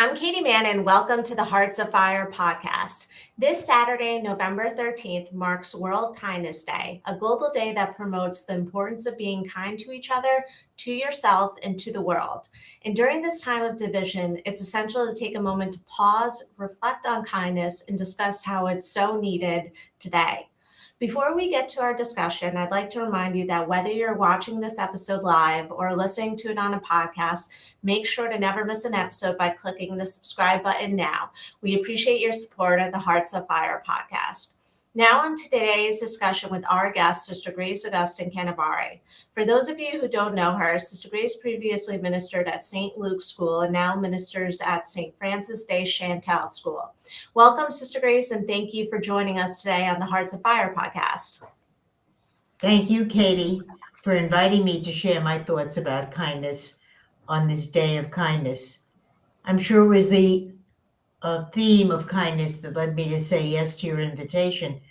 I'm Katie Mann, and welcome to the Hearts Afire Podcast. This Saturday, November 13th, marks World Kindness Day, a global day that promotes the importance of being kind to each other, to yourself, and to the world. And during this time of division, it's essential to take a moment to pause, reflect on kindness, and discuss how it's so needed today. Before we get to our discussion, I'd like to remind you that whether you're watching this episode live or listening to it on a podcast, make sure to never miss an episode by clicking the subscribe button now. We appreciate your support of the Hearts Afire Podcast. Now on today's discussion with our guest, Sister Grace Augustine Canevari. For those of you who don't know her, Sister Grace previously ministered at St. Luke's School and now ministers at St. Francis de Chantal School. Welcome, Sister Grace, and thank you for joining us today on the Hearts Afire Podcast. Thank you, Katie, for inviting me to share my thoughts about kindness on this day of kindness. I'm sure it was the theme of kindness that led me to say yes to your invitation,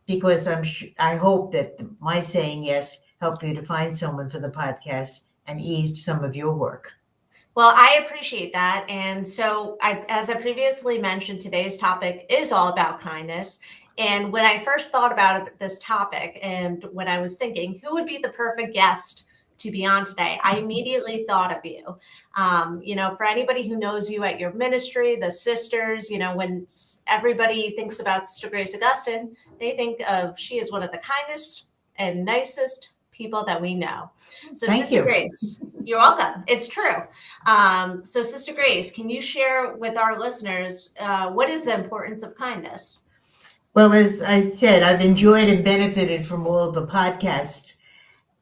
because I hope that my saying yes helped you to find someone for the podcast and eased some of your work. Well, I appreciate that. And so, as I previously mentioned, today's topic is all about kindness. And when I first thought about this topic and when I was thinking, who would be the perfect guest to be on today, I immediately thought of you. For anybody who knows you at your ministry, the sisters, when everybody thinks about Sister Grace Augustine, they think of she is one of the kindest and nicest people that we know. So Thank Sister you. Grace, you're welcome. It's true. So Sister Grace, can you share with our listeners what is the importance of kindness? Well, as I said, I've enjoyed and benefited from all of the podcasts.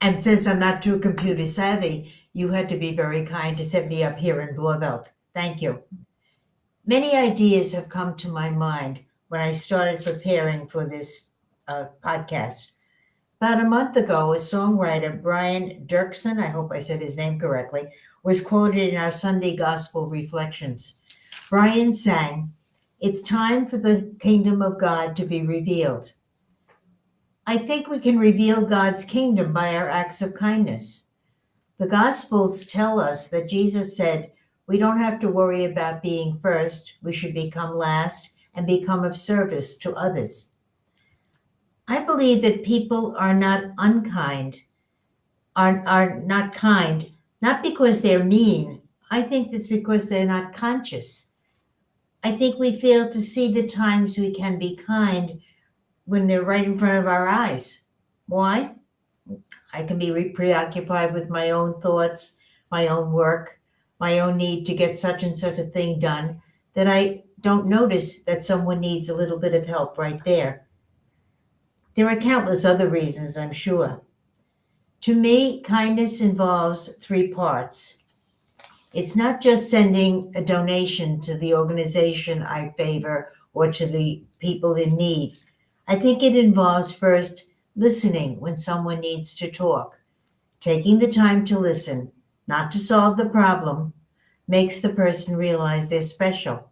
And since I'm not too computer savvy, you had to be very kind to set me up here in Blauvelt. Thank you. Many ideas have come to my mind when I started preparing for this podcast. About a month ago, a songwriter, Brian Dirksen, I hope I said his name correctly, was quoted in our Sunday Gospel Reflections. Brian sang, "It's time for the kingdom of God to be revealed." I think we can reveal God's kingdom by our acts of kindness. The Gospels tell us that Jesus said, we don't have to worry about being first, we should become last and become of service to others. I believe that people are not unkind, are not kind, not because they're mean. I think it's because they're not conscious. I think we fail to see the times we can be kind when they're right in front of our eyes. Why? I can be preoccupied with my own thoughts, my own work, my own need to get such and such a thing done, that I don't notice that someone needs a little bit of help right there. There are countless other reasons, I'm sure. To me, kindness involves three parts. It's not just sending a donation to the organization I favor or to the people in need. I think it involves first listening when someone needs to talk. Taking the time to listen, not to solve the problem, makes the person realize they're special.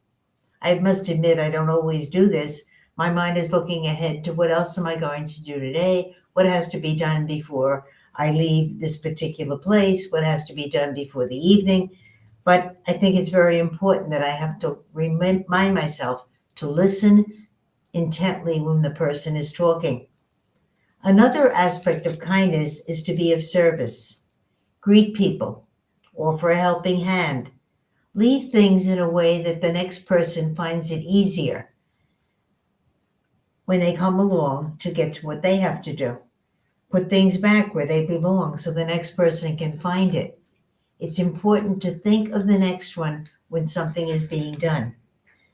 I must admit I don't always do this. My mind is looking ahead to what else am I going to do today? What has to be done before I leave this particular place? What has to be done before the evening? But I think it's very important that I have to remind myself to listen intently when the person is talking. Another aspect of kindness is to be of service. Greet people, offer a helping hand, leave things in a way that the next person finds it easier when they come along to get to what they have to do. Put things back where they belong so the next person can find it. It's important to think of the next one when something is being done.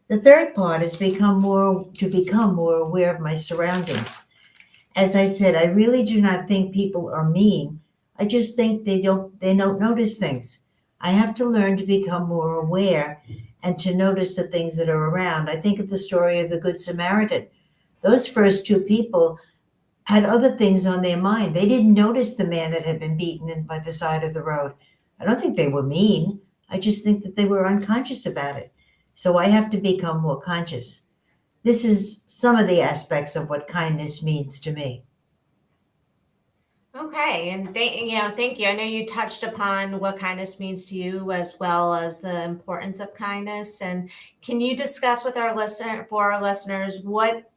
The third part is to become more aware of my surroundings. As I said, I really do not think people are mean. I just think they don't notice things. I have to learn to become more aware and to notice the things that are around. I think of the story of the Good Samaritan. Those first two people had other things on their mind. They didn't notice the man that had been beaten by the side of the road. I don't think they were mean. I just think that they were unconscious about it. So I have to become more conscious. This is some of the aspects of what kindness means to me. Okay, and thank you. I know you touched upon what kindness means to you, as well as the importance of kindness. And can you discuss with our listeners, what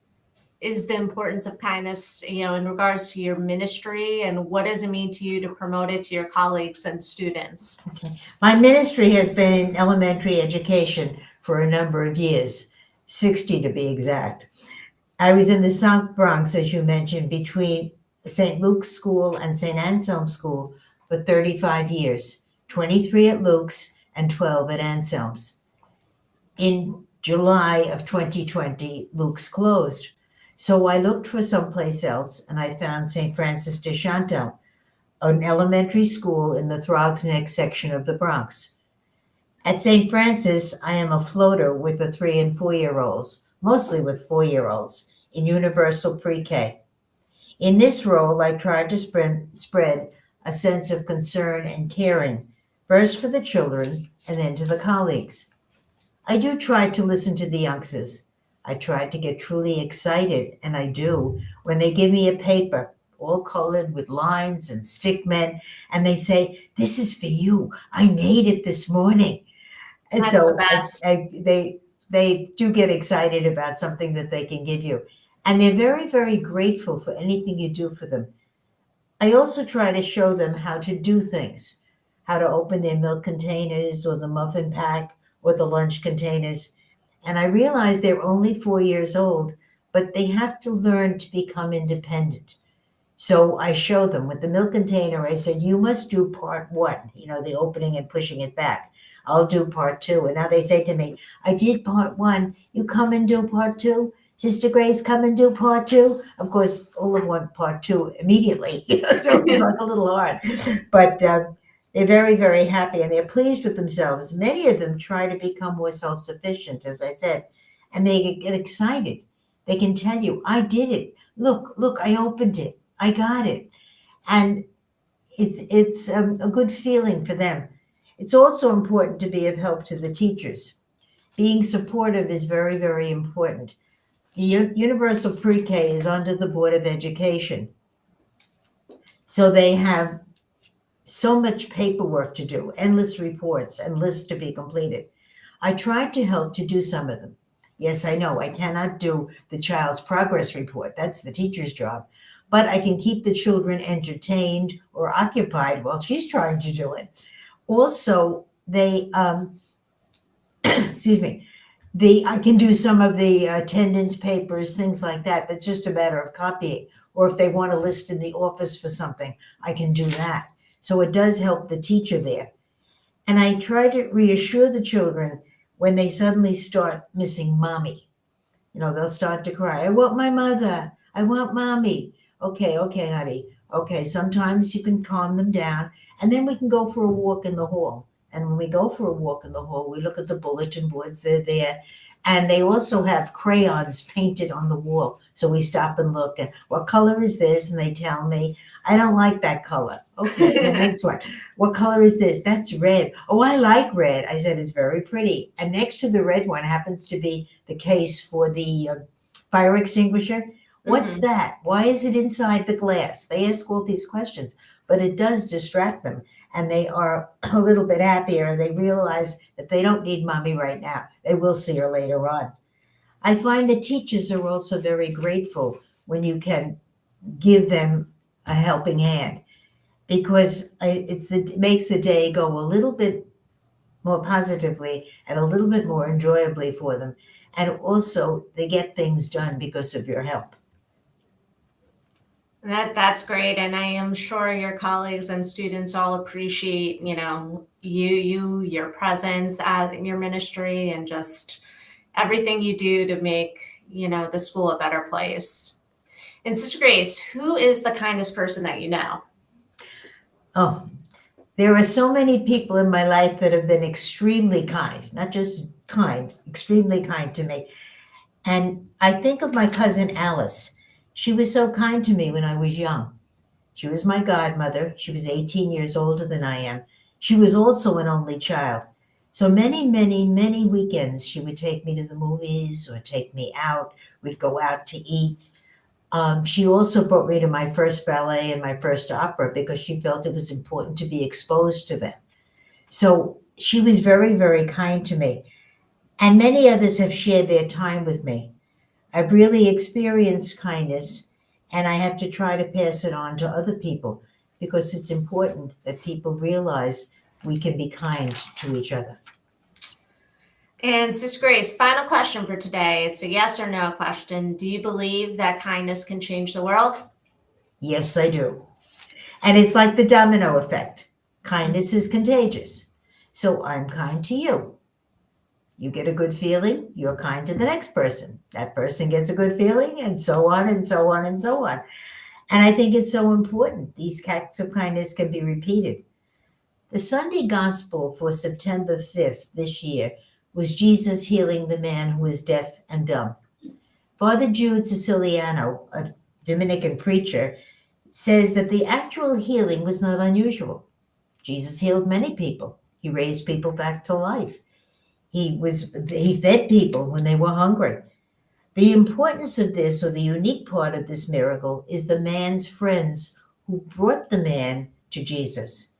is the importance of kindness, in regards to your ministry, and what does it mean to you to promote it to your colleagues and students? Okay. My ministry has been in elementary education for a number of years, 60 to be exact. I was in the South Bronx, as you mentioned, between St. Luke's School and St. Anselm's School for 35 years, 23 at Luke's and 12 at Anselm's. In July of 2020, Luke's closed. So I looked for someplace else and I found St. Francis de Chantal, an elementary school in the Throgs Neck section of the Bronx. At St. Francis, I am a floater with the 3 and 4-year-olds, mostly with 4-year-olds, in universal pre-K. In this role, I tried to spread a sense of concern and caring, first for the children and then to the colleagues. I do try to listen to the youngsters. I try to get truly excited, and I do, when they give me a paper, all colored with lines and stickmen, and they say, "This is for you. I made it this morning." And That's the so best. they do get excited about something that they can give you. And they're very, very grateful for anything you do for them. I also try to show them how to do things, how to open their milk containers or the muffin pack or the lunch containers. And I realize they're only 4 years old, but they have to learn to become independent. So I show them with the milk container. I said, "You must do part one, the opening and pushing it back. I'll do part two." And now they say to me, "I did part one. You come and do part two. Sister Grace, come and do part two." Of course, all of want part two immediately. So it's like a little hard. But they're very, very happy and they're pleased with themselves. Many of them try to become more self sufficient, as I said, and they get excited. They can tell you, "I did it. Look, I opened it. I got it." And it's a good feeling for them. It's also important to be of help to the teachers. Being supportive is very, very important. The Universal Pre-K is under the Board of Education. So they have so much paperwork to do, endless reports and lists to be completed. I tried to help to do some of them. Yes, I know I cannot do the child's progress report. That's the teacher's job. But I can keep the children entertained or occupied while she's trying to do it. Also, they, excuse me, I can do some of the attendance papers, things like that. That's just a matter of copying. Or if they want a list in the office for something, I can do that. So it does help the teacher there. And I try to reassure the children when they suddenly start missing mommy. They'll start to cry. "I want my mother. I want mommy." Okay, honey. Okay, sometimes you can calm them down, and then we can go for a walk in the hall. And when we go for a walk in the hall, we look at the bulletin boards. They're there. And they also have crayons painted on the wall. So we stop and look and, "What color is this?" And they tell me, "I don't like that color." Okay, the next one. "What color is this?" "That's red." "Oh, I like red." I said, "It's very pretty." And next to the red one happens to be the case for the fire extinguisher. "What's that? Why is it inside the glass?" They ask all these questions, but it does distract them. And they are a little bit happier. They realize that they don't need mommy right now. They will see her later on. I find that teachers are also very grateful when you can give them a helping hand, because it makes the day go a little bit more positively and a little bit more enjoyably for them. And also they get things done because of your help. That's great, and I am sure your colleagues and students all appreciate, your presence at your ministry, and just everything you do to make, the school a better place. And Sister Grace, who is the kindest person that you know? Oh, there are so many people in my life that have been extremely kind, not just kind, extremely kind to me. And I think of my cousin Alice. She was so kind to me when I was young. She was my godmother. She was 18 years older than I am. She was also an only child. So many, many, many weekends she would take me to the movies or take me out. We'd go out to eat. She also brought me to my first ballet and my first opera because she felt it was important to be exposed to them. So she was very, very kind to me. And many others have shared their time with me. I've really experienced kindness, and I have to try to pass it on to other people because it's important that people realize we can be kind to each other. And Sis Grace, final question for today. It's a yes or no question. Do you believe that kindness can change the world? Yes, I do. And it's like the domino effect. Kindness is contagious. So I'm kind to you. You get a good feeling, you're kind to the next person. That person gets a good feeling, and so on and so on and so on. And I think it's so important. These acts of kindness can be repeated. The Sunday gospel for September 5th this year was Jesus healing the man who was deaf and dumb. Father Jude Siciliano, a Dominican preacher, says that the actual healing was not unusual. Jesus healed many people. He raised people back to life. He fed people when they were hungry. The importance of this, or the unique part of this miracle, is the man's friends who brought the man to Jesus.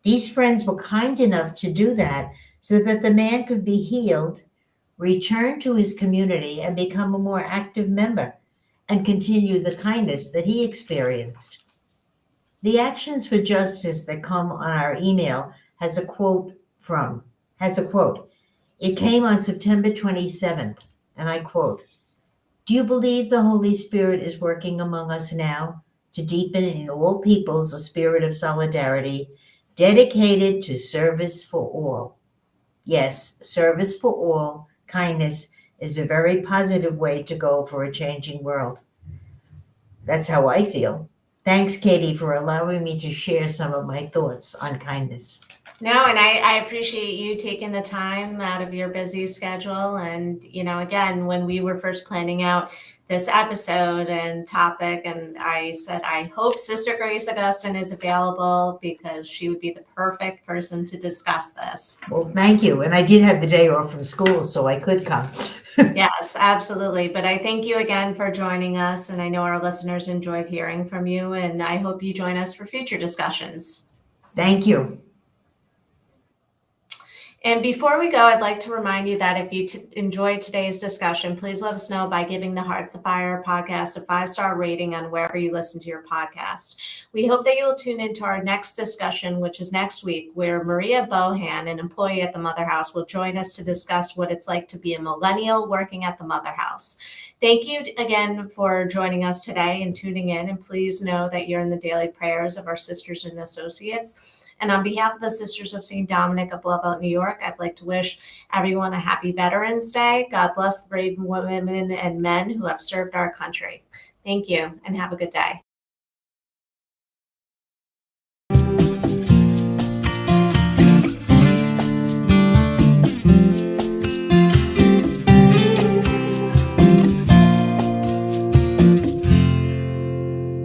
These friends were kind enough to do that so that the man could be healed, return to his community, and become a more active member and continue the kindness that he experienced. The Actions for Justice that come on our email has a quote. It came on September 27th, and I quote, "Do you believe the Holy Spirit is working among us now to deepen in all peoples a spirit of solidarity dedicated to service for all?" Yes, service for all, kindness is a very positive way to go for a changing world. That's how I feel. Thanks, Katie, for allowing me to share some of my thoughts on kindness. No, and I appreciate you taking the time out of your busy schedule. And, again, when we were first planning out this episode and topic, and I said, I hope Sister Grace Augustine is available because she would be the perfect person to discuss this. Well, thank you. And I did have the day off from school, so I could come. Yes, absolutely. But I thank you again for joining us. And I know our listeners enjoyed hearing from you. And I hope you join us for future discussions. Thank you. And before we go, I'd like to remind you that if you enjoyed today's discussion, please let us know by giving the Hearts Afire podcast a 5-star rating on wherever you listen to your podcast. We hope that you will tune into our next discussion, which is next week, where Maria Bohan, an employee at the Mother House, will join us to discuss what it's like to be a millennial working at the Mother House. Thank you again for joining us today and tuning in. And please know that you're in the daily prayers of our sisters and associates. And on behalf of the Sisters of St. Dominic of Blauvelt, New York, I'd like to wish everyone a happy Veterans Day. God bless the brave women and men who have served our country. Thank you, and have a good day.